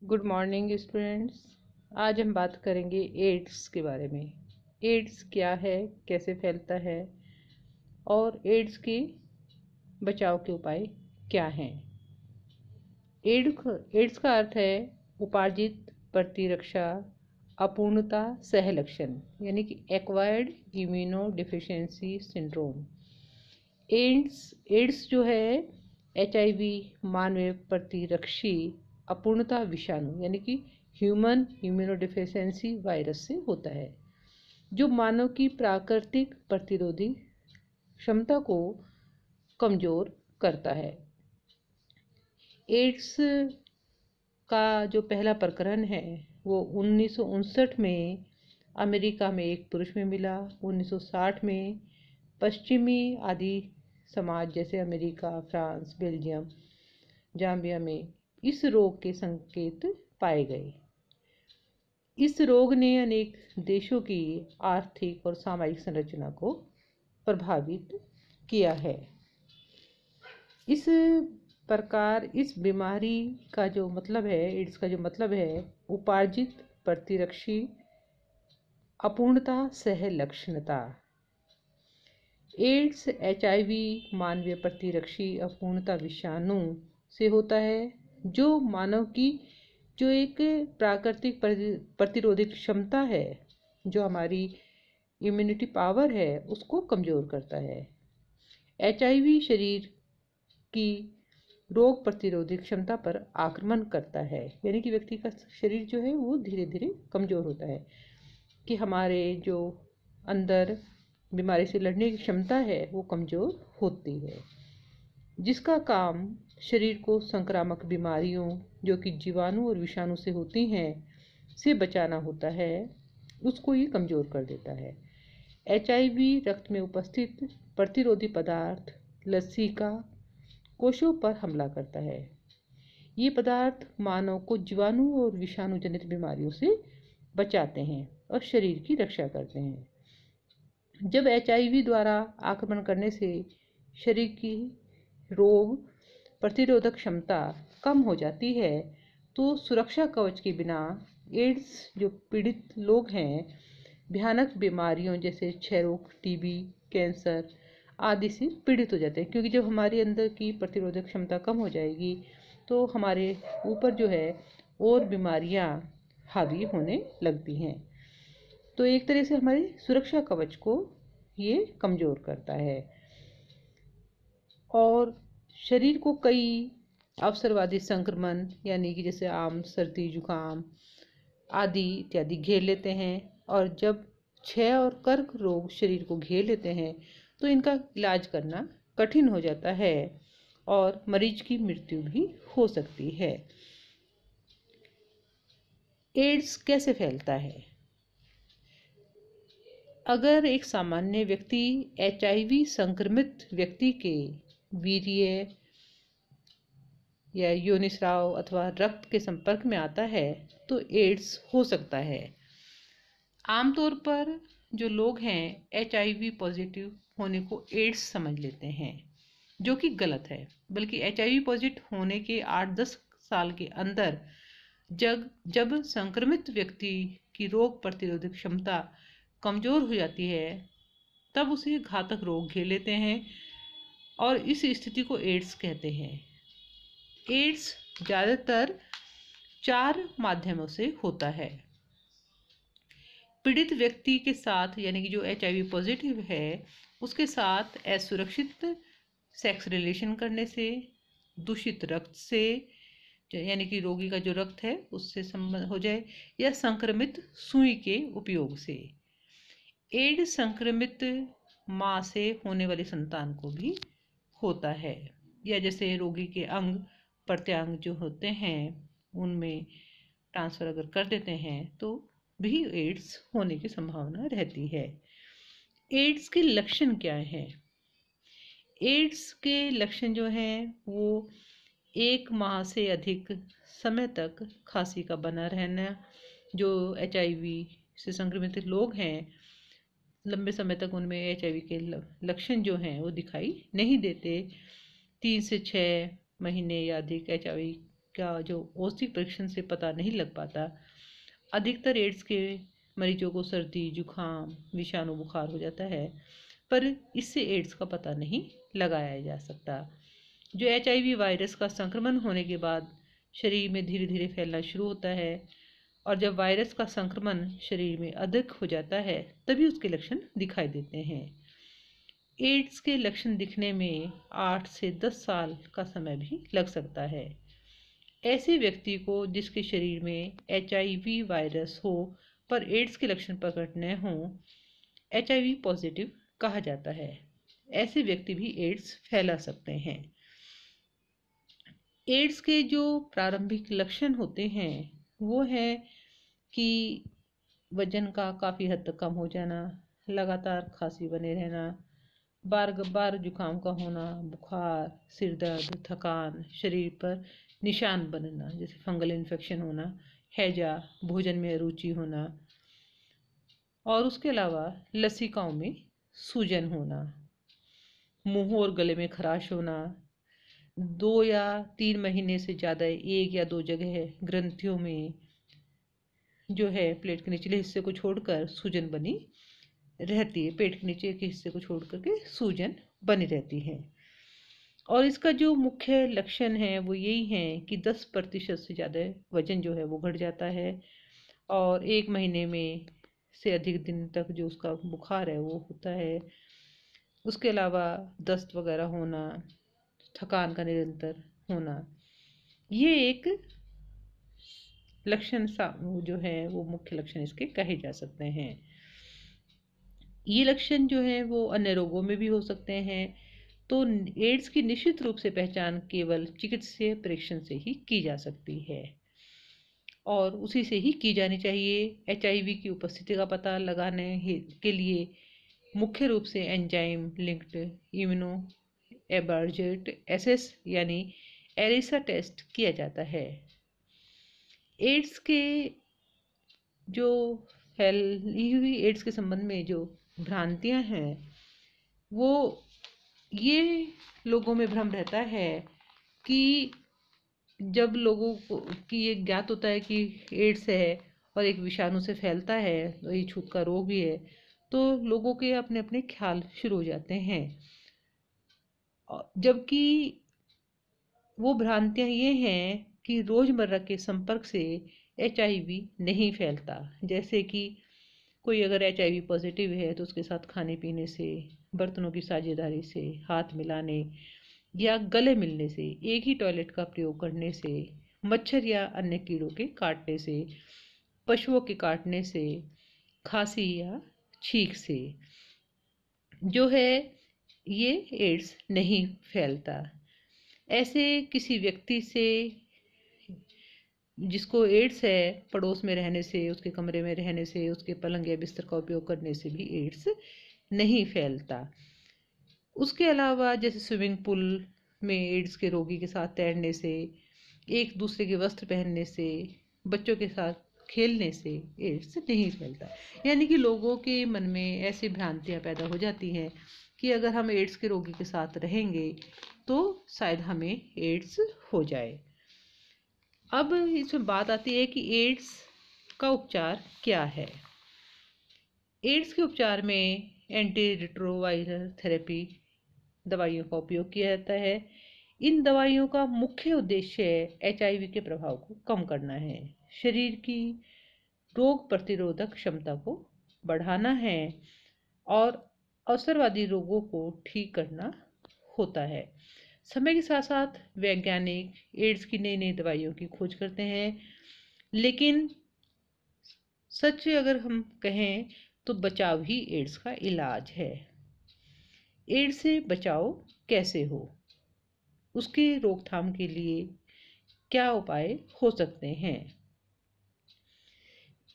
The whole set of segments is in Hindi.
Good morning students. आज हम बात करेंगे एड्स के बारे में। एड्स क्या है, कैसे फैलता है और एड्स की बचाव के उपाय क्या हैं। एड्स का अर्थ है उपार्जित प्रतिरक्षा अपूर्णता सह लक्षण, यानी कि acquired immunodeficiency syndrome. AIDS जो है HIV मानवीय प्रतिरक्षी अपूर्णता विषाणु यानी कि ह्यूमन इम्यूनोडिफिशियंसी वायरस से होता है, जो मानव की प्राकृतिक प्रतिरोधी क्षमता को कमजोर करता है। एड्स का जो पहला प्रकरण है वो 1959 में अमेरिका में एक पुरुष में मिला। 1960 में पश्चिमी आदि समाज जैसे अमेरिका, फ्रांस, बेल्जियम, जाम्बिया में इस रोग के संकेत पाए गए। इस रोग ने अनेक देशों की आर्थिक और सामाजिक संरचना को प्रभावित किया है। इस प्रकार इस बीमारी का जो मतलब है, एड्स का जो मतलब है उपार्जित प्रतिरक्षी अपूर्णता सह लक्षणता। एड्स HIV मानवीय प्रतिरक्षी अपूर्णता विषाणु से होता है, जो मानव की जो एक प्राकृतिक प्रतिरोधक क्षमता है, जो हमारी इम्यूनिटी पावर है, उसको कमज़ोर करता है। HIV शरीर की रोग प्रतिरोधक क्षमता पर आक्रमण करता है, यानी कि व्यक्ति का शरीर जो है वो धीरे धीरे कमज़ोर होता है, कि हमारे जो अंदर बीमारी से लड़ने की क्षमता है वो कमज़ोर होती है, जिसका काम शरीर को संक्रामक बीमारियों जो कि जीवाणु और विषाणु से होती हैं से बचाना होता है, उसको ये कमज़ोर कर देता है। HIV रक्त में उपस्थित प्रतिरोधी पदार्थ लसिका कोशों पर हमला करता है। ये पदार्थ मानव को जीवाणु और विषाणु जनित बीमारियों से बचाते हैं और शरीर की रक्षा करते हैं। जब HIV द्वारा आक्रमण करने से शरीर की रोग प्रतिरोधक क्षमता कम हो जाती है, तो सुरक्षा कवच के बिना एड्स जो पीड़ित लोग हैं भयानक बीमारियों जैसे क्षय रोग, TB, कैंसर आदि से पीड़ित हो जाते हैं। क्योंकि जब हमारे अंदर की प्रतिरोधक क्षमता कम हो जाएगी तो हमारे ऊपर जो है और बीमारियां हावी होने लगती हैं। तो एक तरह से हमारे सुरक्षा कवच को ये कमज़ोर करता है और शरीर को कई अवसरवादी संक्रमण यानी कि जैसे आम, सर्दी, जुकाम आदि इत्यादि घेर लेते हैं। और जब क्षय और कर्क रोग शरीर को घेर लेते हैं तो इनका इलाज करना कठिन हो जाता है और मरीज की मृत्यु भी हो सकती है। एड्स कैसे फैलता है? अगर एक सामान्य व्यक्ति HIV संक्रमित व्यक्ति के वीर्य या योनिस्राव अथवा रक्त के संपर्क में आता है तो एड्स हो सकता है। आमतौर पर जो लोग हैं HIV पॉजिटिव होने को एड्स समझ लेते हैं, जो कि गलत है। बल्कि HIV पॉजिटिव होने के 8-10 साल के अंदर जब संक्रमित व्यक्ति की रोग प्रतिरोधक क्षमता कमज़ोर हो जाती है, तब उसे घातक रोग घेर लेते हैं और इस स्थिति को एड्स कहते हैं। एड्स ज़्यादातर 4 माध्यमों से होता है। पीड़ित व्यक्ति के साथ यानी कि जो HIV पॉजिटिव है उसके साथ असुरक्षित सेक्स रिलेशन करने से, दूषित रक्त से यानी कि रोगी का जो रक्त है उससे संबंध हो जाए, या संक्रमित सुई के उपयोग से। एड्स संक्रमित माँ से होने वाली संतान को भी होता है, या जैसे रोगी के अंग प्रत्यांग जो होते हैं उनमें ट्रांसफ़र अगर कर देते हैं तो भी एड्स होने की संभावना रहती है। एड्स के लक्षण क्या हैं? एड्स के लक्षण जो हैं वो 1 माह से अधिक समय तक खांसी का बना रहना। जो HIV से संक्रमित लोग हैं लंबे समय तक उनमें HIV के लक्षण जो हैं वो दिखाई नहीं देते। 3 से 6 महीने या अधिक HIV का जो औसत परीक्षण से पता नहीं लग पाता। अधिकतर एड्स के मरीजों को सर्दी, जुखाम, विषाणु बुखार हो जाता है, पर इससे एड्स का पता नहीं लगाया जा सकता। जो HIV वायरस का संक्रमण होने के बाद शरीर में धीरे धीरे फैलना शुरू होता है, और जब वायरस का संक्रमण शरीर में अधिक हो जाता है तभी उसके लक्षण दिखाई देते हैं। एड्स के लक्षण दिखने में 8 से 10 साल का समय भी लग सकता है। ऐसे व्यक्ति को जिसके शरीर में HIV वायरस हो पर एड्स के लक्षण प्रकट न हों, HIV पॉजिटिव कहा जाता है। ऐसे व्यक्ति भी एड्स फैला सकते हैं। एड्स के जो प्रारंभिक लक्षण होते हैं वो है कि वजन का काफ़ी हद तक कम हो जाना, लगातार खांसी बने रहना, बार बार जुकाम का होना, बुखार, सिर दर्द, थकान, शरीर पर निशान बनना जैसे फंगल इन्फेक्शन होना, हैजा, भोजन में अरुचि होना, और उसके अलावा लसिकाओं में सूजन होना, मुंह और गले में खराश होना, 2 या 3 महीने से ज़्यादा 1 या 2 जगह ग्रंथियों में जो है पेट के निचले हिस्से को छोड़कर सूजन बनी रहती है, पेट के नीचे के हिस्से को छोड़ करके सूजन बनी रहती है। और इसका जो मुख्य लक्षण है वो यही है कि 10% से ज़्यादा वजन जो है वो घट जाता है, और 1 महीने में से अधिक दिन तक जो उसका बुखार है वो होता है। उसके अलावा दस्त वगैरह होना, थकान का निरंतर होना, ये एक लक्षण जो है वो मुख्य लक्षण इसके कहे जा सकते हैं। ये लक्षण जो है वो अन्य रोगों में भी हो सकते हैं। तो एड्स की निश्चित रूप से पहचान केवल चिकित्सीय परीक्षण से ही की जा सकती है, और उसी से ही की जानी चाहिए। HIV की उपस्थिति का पता लगाने के लिए मुख्य रूप से एंजाइम लिंक्ड इम्यूनो एबर्जेट एसेस यानी एलिसा टेस्ट किया जाता है। एड्स के जो फैली हुई एड्स के संबंध में जो भ्रांतियां हैं वो ये लोगों में भ्रम रहता है कि जब लोगों को कि ये ज्ञात होता है कि एड्स है और एक विषाणु से फैलता है, तो ये छूत का रोग भी है, तो लोगों के अपने अपने ख्याल शुरू हो जाते हैं। जबकि वो भ्रांतियां ये हैं कि रोज़मर्रा के संपर्क से HIV नहीं फैलता। जैसे कि कोई अगर HIV पॉजिटिव है तो उसके साथ खाने पीने से, बर्तनों की साझेदारी से, हाथ मिलाने या गले मिलने से, एक ही टॉयलेट का प्रयोग करने से, मच्छर या अन्य कीड़ों के काटने से, पशुओं के काटने से, खांसी या छींक से जो है ये एड्स नहीं फैलता। ऐसे किसी व्यक्ति से जिसको एड्स है पड़ोस में रहने से, उसके कमरे में रहने से, उसके पलंग या बिस्तर का उपयोग करने से भी एड्स नहीं फैलता। उसके अलावा जैसे स्विमिंग पूल में एड्स के रोगी के साथ तैरने से, एक दूसरे के वस्त्र पहनने से, बच्चों के साथ खेलने से एड्स नहीं फैलता। यानी कि लोगों के मन में ऐसी भ्रांतियां पैदा हो जाती हैं कि अगर हम एड्स के रोगी के साथ रहेंगे तो शायद हमें एड्स हो जाए। अब इसमें बात आती है कि एड्स का उपचार क्या है। एड्स के उपचार में एंटी रिट्रोवायरल थेरेपी दवाइयों का उपयोग किया जाता है। इन दवाइयों का मुख्य उद्देश्य HIV के प्रभाव को कम करना है, शरीर की रोग प्रतिरोधक क्षमता को बढ़ाना है और अवसरवादी रोगों को ठीक करना होता है। समय के साथ साथ वैज्ञानिक एड्स की नई नई दवाइयों की खोज करते हैं, लेकिन सच अगर हम कहें तो बचाव ही एड्स का इलाज है। एड्स से बचाव कैसे हो, उसकी रोकथाम के लिए क्या उपाय हो सकते हैं।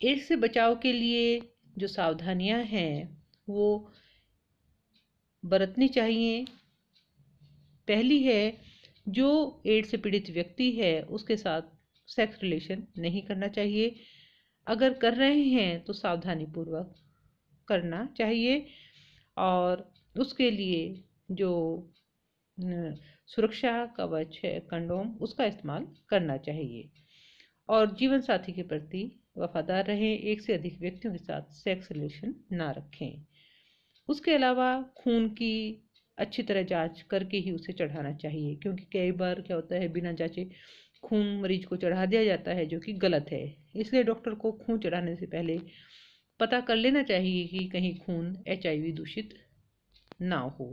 एड्स से बचाव के लिए जो सावधानियां हैं वो बरतनी चाहिए। पहली है, जो एड्स से पीड़ित व्यक्ति है उसके साथ सेक्स रिलेशन नहीं करना चाहिए। अगर कर रहे हैं तो सावधानी पूर्वक करना चाहिए, और उसके लिए जो सुरक्षा कवच है कंडोम, उसका इस्तेमाल करना चाहिए। और जीवन साथी के प्रति वफादार रहें, एक से अधिक व्यक्तियों के साथ सेक्स रिलेशन ना रखें। उसके अलावा खून की अच्छी तरह जांच करके ही उसे चढ़ाना चाहिए, क्योंकि कई बार क्या होता है बिना जांचे खून मरीज को चढ़ा दिया जाता है, जो कि गलत है। इसलिए डॉक्टर को खून चढ़ाने से पहले पता कर लेना चाहिए कि कहीं खून HIV दूषित ना हो।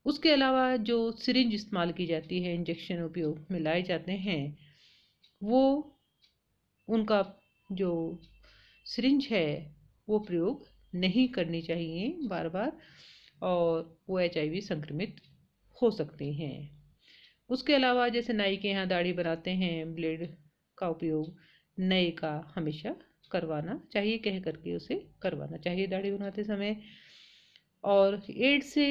उसके अलावा जो सिरिंज इस्तेमाल की जाती है, इंजेक्शन उपयोग में लाए जाते हैं, वो उनका जो सिरिंज है वो प्रयोग नहीं करनी चाहिए बार बार, और वो HIV संक्रमित हो सकते हैं। उसके अलावा जैसे नाई के यहाँ दाढ़ी बनाते हैं, ब्लेड का उपयोग नए का हमेशा करवाना चाहिए, कह करके उसे करवाना चाहिए दाढ़ी बनाते समय। और एड्स से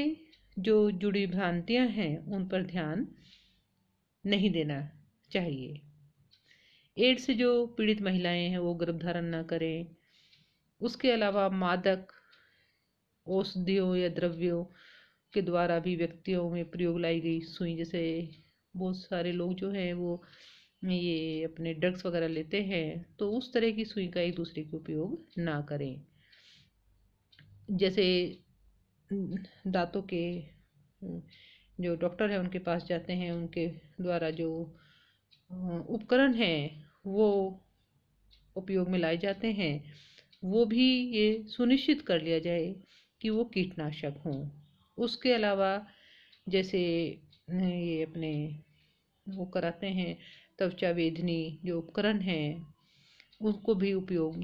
जो जुड़ी भ्रांतियां हैं उन पर ध्यान नहीं देना चाहिए। एड्स से जो पीड़ित महिलाएं हैं वो गर्भधारण ना करें। उसके अलावा मादक औषधियों या द्रव्यों के द्वारा भी व्यक्तियों में प्रयोग लाई गई सुई, जैसे बहुत सारे लोग जो हैं वो ये अपने ड्रग्स वगैरह लेते हैं, तो उस तरह की सुई का एक दूसरे के उपयोग ना करें। जैसे दांतों के जो डॉक्टर है उनके पास जाते हैं, उनके द्वारा जो उपकरण हैं वो उपयोग में लाए जाते हैं, वो भी ये सुनिश्चित कर लिया जाए कि वो कीटनाशक हों। उसके अलावा जैसे ये अपने वो कराते हैं त्वचा वेदनी जो उपकरण हैं, उनको भी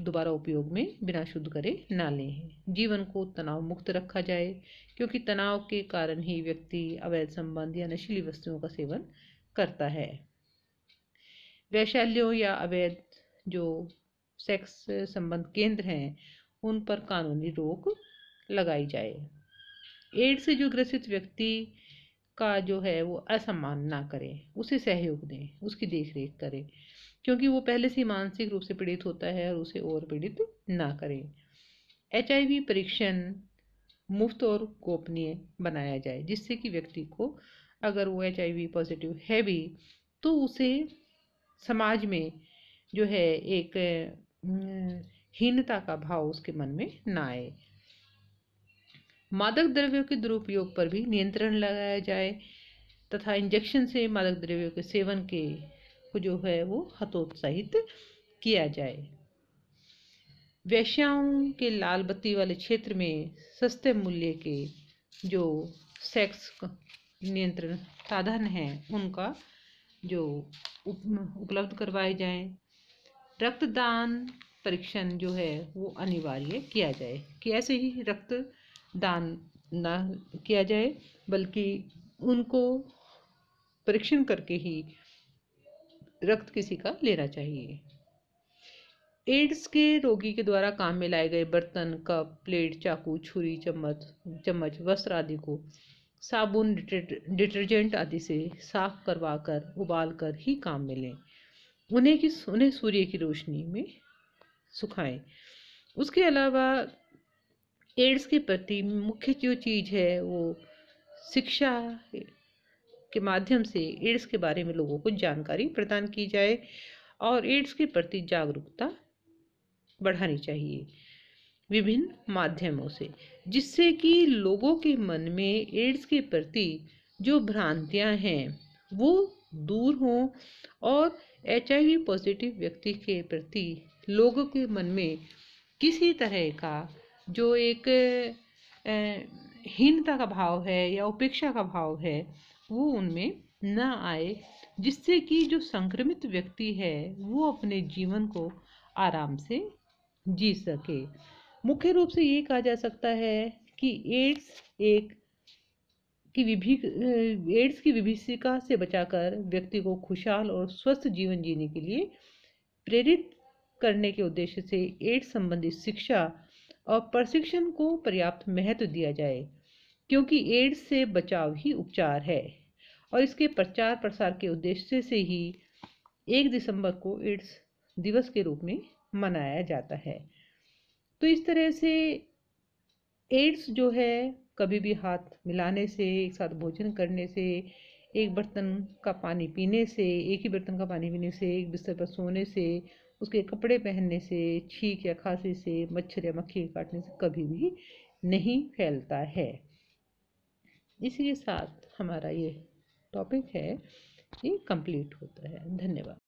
दोबारा उपयोग में बिना शुद्ध करे ना लें। जीवन को तनाव मुक्त रखा जाए, क्योंकि तनाव के कारण ही व्यक्ति अवैध संबंध या नशीली वस्तुओं का सेवन करता है। वैशाल्यों या अवैध जो सेक्स संबंध केंद्र हैं उन पर कानूनी रोक लगाई जाए। एड्स से जो ग्रसित व्यक्ति का जो है वो असम्मान ना करें, उसे सहयोग दें, उसकी देखरेख करें, क्योंकि वो पहले से मानसिक रूप से पीड़ित होता है, और उसे और पीड़ित ना करें। HIV परीक्षण मुफ्त और गोपनीय बनाया जाए, जिससे कि व्यक्ति को अगर वो HIV पॉजिटिव है भी तो उसे समाज में जो है एक हीनता का भाव उसके मन में ना आए। मादक द्रव्यों के दुरुपयोग पर भी नियंत्रण लगाया जाए, तथा इंजेक्शन से मादक द्रव्यों के सेवन के को जो है वो हतोत्साहित किया जाए। वेश्याओं के लाल बत्ती वाले क्षेत्र में सस्ते मूल्य के जो सेक्स नियंत्रण साधन हैं उनका जो उपलब्ध करवाए जाएं। रक्तदान परीक्षण जो है वो अनिवार्य किया जाए, कि ऐसे ही रक्तदान ना किया जाए, बल्कि उनको परीक्षण करके ही रक्त किसी का लेना चाहिए। एड्स के रोगी के द्वारा काम में लाए गए बर्तन, कप, प्लेट, चाकू, छुरी, चम्मच, वस्त्र आदि को साबुन, डिटर्जेंट आदि से साफ करवा कर उबाल कर ही काम में लें। उन्हें सूर्य की रोशनी में सुखाएं। उसके अलावा एड्स के प्रति मुख्य जो चीज़ है वो शिक्षा के माध्यम से एड्स के बारे में लोगों को जानकारी प्रदान की जाए, और एड्स के प्रति जागरूकता बढ़ानी चाहिए विभिन्न माध्यमों से, जिससे कि लोगों के मन में एड्स के प्रति जो भ्रांतियां हैं वो दूर हों, और HIV पॉजिटिव व्यक्ति के प्रति लोगों के मन में किसी तरह का जो एक हीनता का भाव है या उपेक्षा का भाव है वो उनमें न आए, जिससे कि जो संक्रमित व्यक्ति है वो अपने जीवन को आराम से जी सके। मुख्य रूप से ये कहा जा सकता है कि एड्स की विभीषिका से बचाकर व्यक्ति को खुशहाल और स्वस्थ जीवन जीने के लिए प्रेरित करने के उद्देश्य से एड्स संबंधी शिक्षा और प्रशिक्षण को पर्याप्त महत्व दिया जाए, क्योंकि एड्स से बचाव ही उपचार है, और इसके प्रचार प्रसार के उद्देश्य से ही 1 दिसंबर को एड्स दिवस के रूप में मनाया जाता है। तो इस तरह से एड्स जो है कभी भी हाथ मिलाने से, एक साथ भोजन करने से, एक बर्तन का पानी पीने से, एक ही बर्तन का पानी पीने से, एक बिस्तर पर सोने से, उसके कपड़े पहनने से, छींक या खांसी से, मच्छर या मक्खी के काटने से कभी भी नहीं फैलता है। इसी के साथ हमारा ये टॉपिक है ये कंप्लीट होता है। धन्यवाद।